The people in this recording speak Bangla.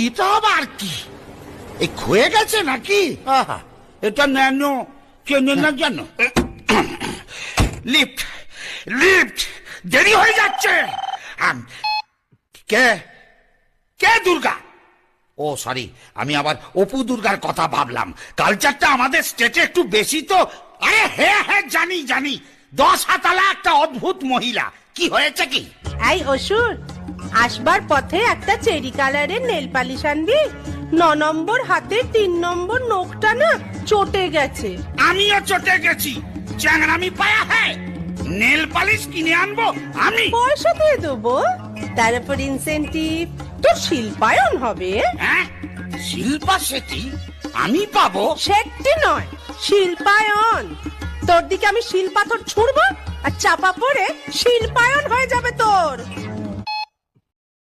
এটা আবার কি? এই ক্ষয়ে গেছে নাকি? আহা, এটা ন্যানো চেনে না জানো? লিফট লিফট, দেরি হয়ে যাচ্ছে। কে কে দুর্গা? ও সরি, আমি আবার অপু দুর্গার কথা ভাবলাম। কালচারটা আমাদের স্টেটে একটু বেশি তো। আরে হ্যাঁ হ্যাঁ, জানি জানি, 10 হাতালা একটা অদ্ভুত মহিলা। কি হয়েছে কি? এই অসুর, আসবার পথে একটা চেরি কালারের নেল পালিশ আনবি। 9 নম্বর হাতে 3 নম্বর নখটা না চটে গেছে। আমিও চটে গেছি। চ্যাংড়ামি পায়া হ্যাঁ, নেল পালিশ কিনে আনবো আমি? পয়সা দিয়ে দেবো, তার উপর ইনসেন্টিভ। তোর শিল্পায়ন হবে। হ্যাঁ, শিল্পা শেঠি আমি পাবো? শেট্টি নয়, শিল্পায়ন। তোর দিকে আমি শিল পাথর ছুড়বো আর চাপা পড়ে শিল্পায়ন হয়ে যাবে তো।